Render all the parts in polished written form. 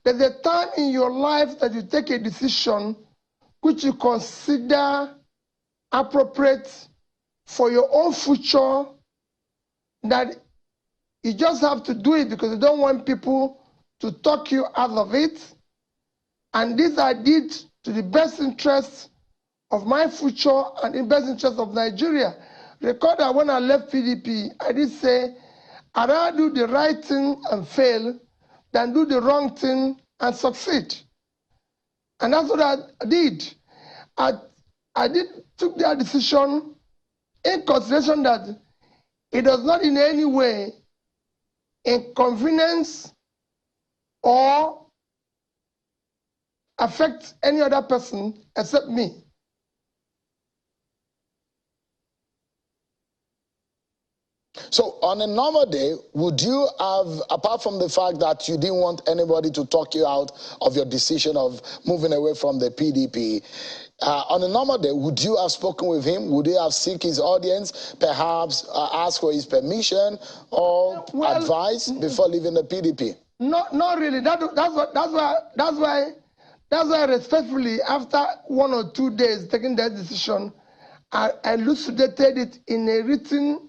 There's a time in your life that you take a decision which you consider appropriate for your own future, that you just have to do it because you don't want people to talk you out of it. And this I did to the best interest of my future and in best interest of Nigeria. Record that when I left PDP, I did say, I'd rather do the right thing and fail than do the wrong thing and succeed. And that's what I did. I took that decision in consideration that it does not in any way inconvenience or affect any other person except me. So on a normal day, would you have, apart from the fact that you didn't want anybody to talk you out of your decision of moving away from the PDP, on a normal day, would you have spoken with him? Would you have seek his audience, perhaps ask for his permission or advice before leaving the PDP? Not really. That's why respectfully, after 1 or 2 days taking that decision, I elucidated it in a written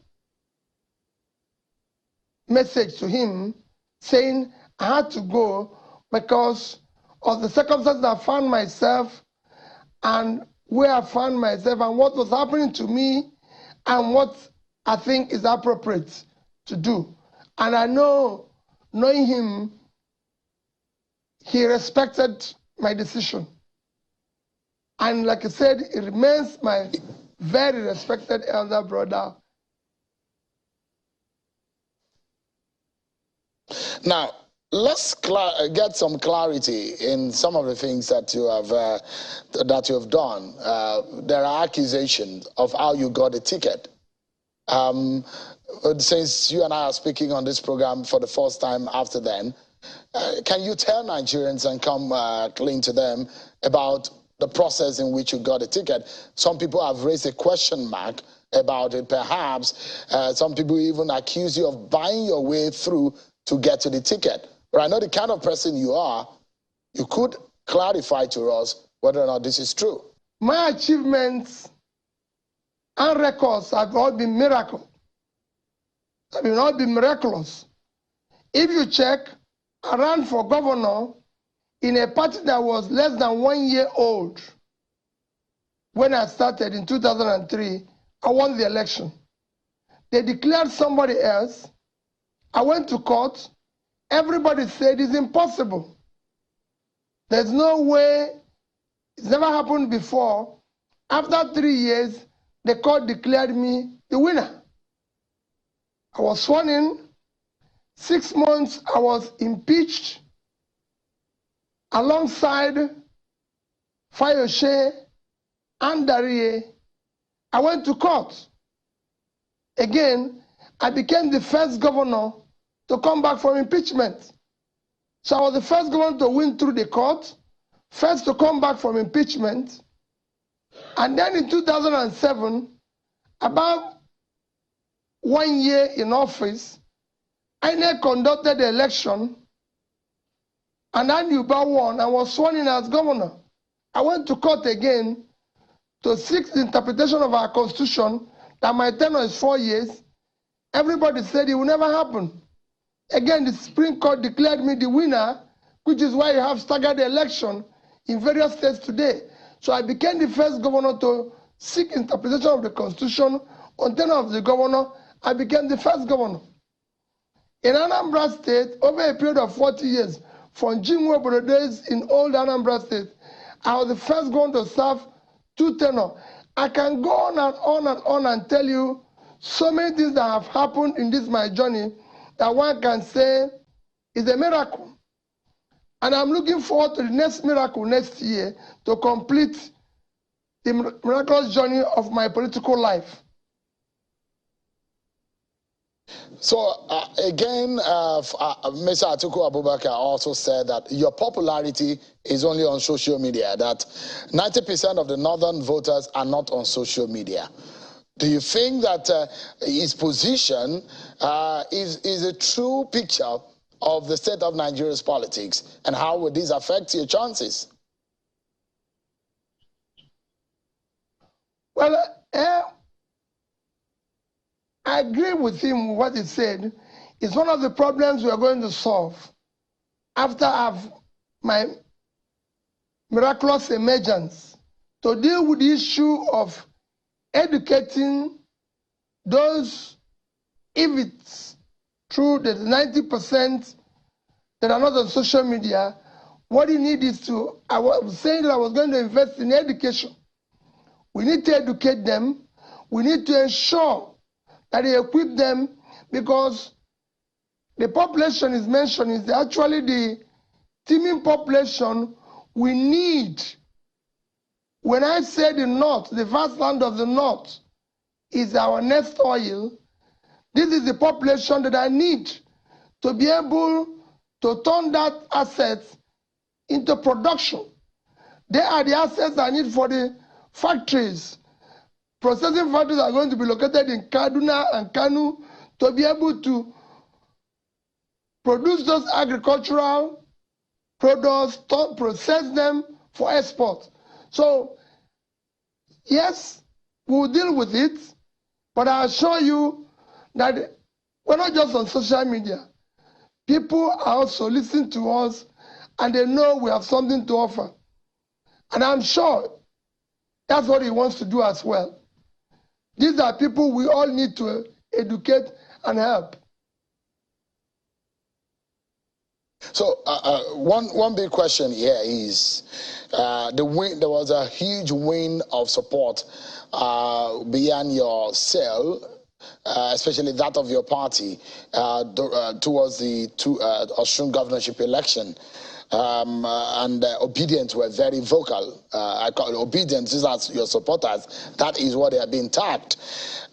message to him saying I had to go because of the circumstances I found myself and where I found myself and what was happening to me and what I think is appropriate to do. And I know, knowing him, he respected my decision. And like I said, he remains my very respected elder brother. Now, let's get some clarity in some of the things that you have done. There are accusations of how you got a ticket. Since you and I are speaking on this program for the first time after then, can you tell Nigerians and come clean to them about the process in which you got a ticket? Some people have raised a question mark about it. Perhaps some people even accuse you of buying your way through to get to the ticket. But I know the kind of person you are. You could clarify to us whether or not this is true. My achievements and records have all been miracles. Have all been miraculous. If you check, I ran for governor in a party that was less than 1 year old. When I started in 2003, I won the election. They declared somebody else. I went to court. Everybody said it's impossible. There's no way. It's never happened before. After 3 years, the court declared me the winner. I was sworn in. 6 months, I was impeached alongside Fayose and Darie. I went to court. Again, I became the first governor to come back from impeachment. So I was the first governor to win through the court, first to come back from impeachment. And then in 2007, about 1 year in office, INEC conducted the election, and Anyuba won and was sworn in as governor. I went to court again to seek the interpretation of our constitution that my tenure is 4 years. Everybody said it will never happen. Again, the Supreme Court declared me the winner, which is why you have staggered the election in various states today. So I became the first governor to seek interpretation of the constitution. On tenure of the governor, I became the first governor. In Anambra State, over a period of 40 years, from Jimwe days in old Anambra State, I was the first governor to serve 2 tenures. I can go on and on and on and tell you so many things that have happened in this my journey that one can say is a miracle. And I'm looking forward to the next miracle next year to complete the miraculous journey of my political life. So again, Mr. Atiku Abubakar also said that your popularity is only on social media, that 90% of the northern voters are not on social media. Do you think that his position is a true picture of the state of Nigeria's politics, and how would this affect your chances? Well, I agree with him what he said. It's one of the problems we are going to solve after my miraculous emergence, to deal with the issue of educating those, if it's true that 90% that are not on social media, what you need is to, I was saying that I was going to invest in education. We need to educate them. We need to ensure that they equip them, because the population is mentioned is actually the teeming population we need. When I say the North, the vast land of the North is our next oil, this is the population that I need to be able to turn that asset into production. They are the assets I need for the factories. Processing factories are going to be located in Kaduna and Kanu to be able to produce those agricultural products, process them for export. So, yes, we'll deal with it, but I assure you that we're not just on social media. People are also listening to us, and they know we have something to offer. And I'm sure that's what he wants to do as well. These are people we all need to educate and help. So one big question here is the win. There was a huge win of support beyond your cell, especially that of your party, towards the Osun governorship election. And Obedience were very vocal. I call it Obedience, these are your supporters. That is what they are being tagged.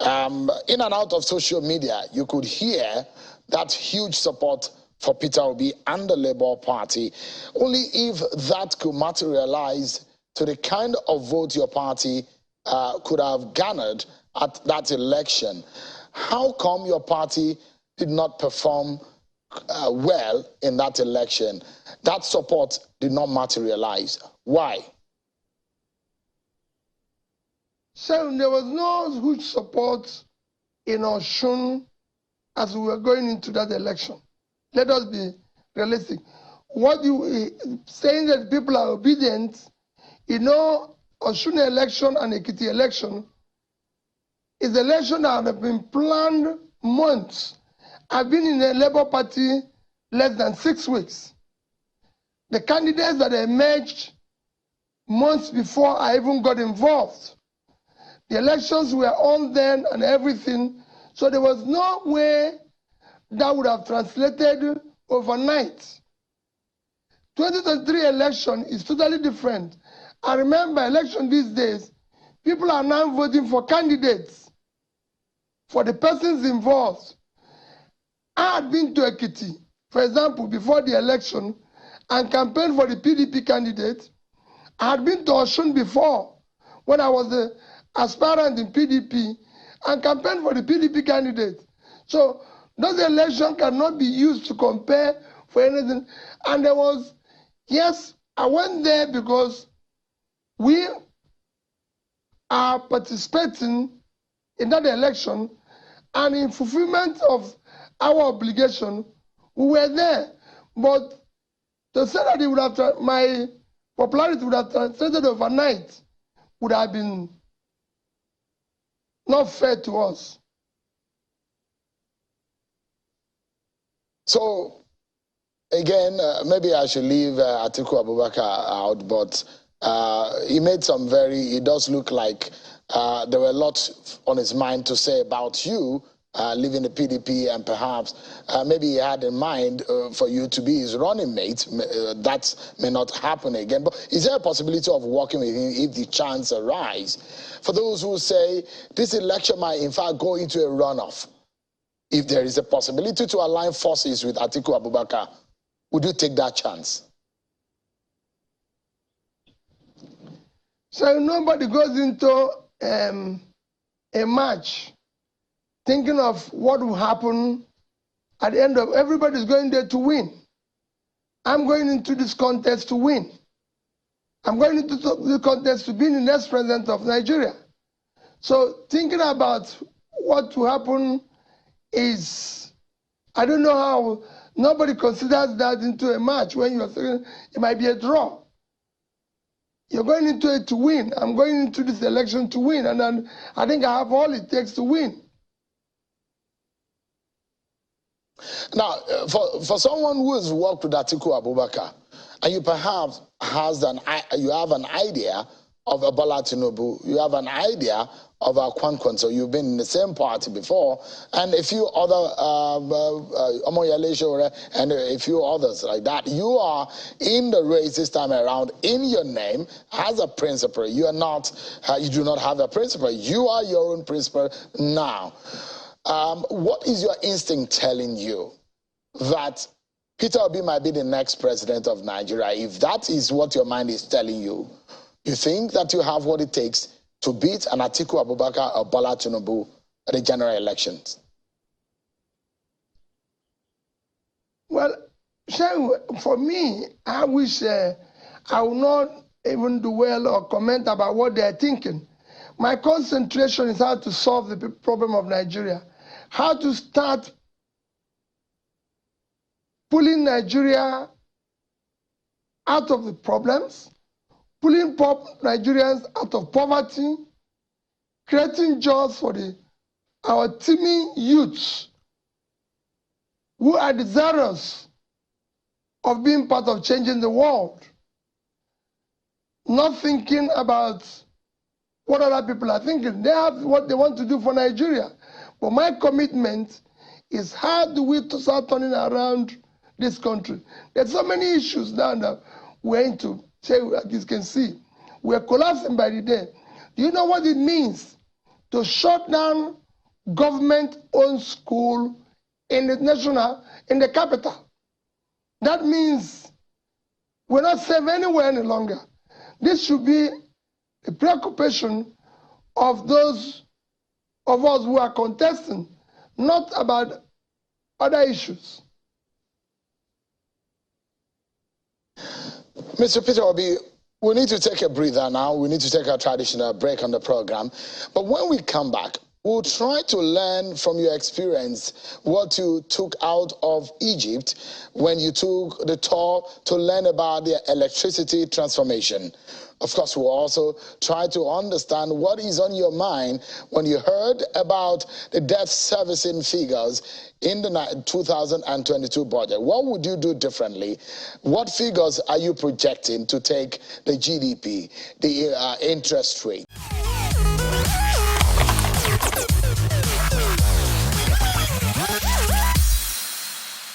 In and out of social media, you could hear that huge support for Peter Obi and the Labour Party. Only if that could materialize to the kind of vote your party could have garnered at that election. How come your party did not perform well in that election? That support did not materialize. Why? So there was no huge support in Osun as we were going into that election. Let us be realistic. What you saying that people are obedient, you know, Osun election and Ekiti election is an election that have been planned months. I've been in the Labour Party less than 6 weeks. The candidates that emerged months before I even got involved. The elections were on then and everything, so there was no way that would have translated overnight. 2023 election is totally different. I remember election these days, people are now voting for candidates, for the persons involved. I had been to Ekiti, for example, before the election, and campaigned for the PDP candidate. I had been to Osun before, when I was the aspirant in PDP, and campaigned for the PDP candidate. So those elections cannot be used to compare for anything. And there was, yes, I went there because we are participating in that election, and in fulfillment of our obligation, we were there. But to say that it would have my popularity would have translated overnight would have been not fair to us. So, again, maybe I should leave Atiku Abubakar out, but he made some it does look like there were a lot on his mind to say about you leaving the PDP, and perhaps maybe he had in mind for you to be his running mate. That may not happen again. But is there a possibility of working with him if the chance arises? For those who say this election might in fact go into a runoff, if there is a possibility to align forces with Atiku Abubakar, would you take that chance? So nobody goes into a match thinking of what will happen At the end of everybody's going there to win. I'm going into this contest to win. I'm going into the contest to be the next president of Nigeria. So thinking about what will happen is, I don't know how, nobody considers that into a match when you're thinking it might be a draw. You're going into it to win. I'm going into this election to win, and then I think I have all it takes to win. Now, for someone who has worked with Atiku Abubakar, and you perhaps you have an idea of Bola Tinubu, you have an idea of Kwankwan, so you've been in the same party before, and a few other and a few others like that. You are in the race this time around in your name as a principal. You are not. You do not have a principal. You are your own principal now. What is your instinct telling you that Peter Obi might be the next president of Nigeria? If that is what your mind is telling you, you think that you have what it takes to beat an Atiku Abubakar or Bola Tinubu at the general elections? Well, for me, I wish I will not even dwell or comment about what they are thinking. My concentration is how to solve the problem of Nigeria, how to start pulling Nigeria out of the problems, pulling Nigerians out of poverty, creating jobs for our teeming youths who are desirous of being part of changing the world, not thinking about what other people are thinking. They have what they want to do for Nigeria. But my commitment is, how do we start turning around this country? There's so many issues now that we're into. Like you can see, we're collapsing by the day. Do you know what it means to shut down government-owned school in the capital? That means we're not safe anywhere any longer. This should be a preoccupation of those of us who are contesting, not about other issues. Mr. Peter Obi, we need to take a breather now. We need to take a traditional break on the program. But when we come back, we'll try to learn from your experience what you took out of Egypt when you took the tour to learn about the electricity transformation. Of course, we'll also try to understand what is on your mind when you heard about the debt servicing figures in the 2022 budget. What would you do differently? What figures are you projecting to take the GDP, the interest rate?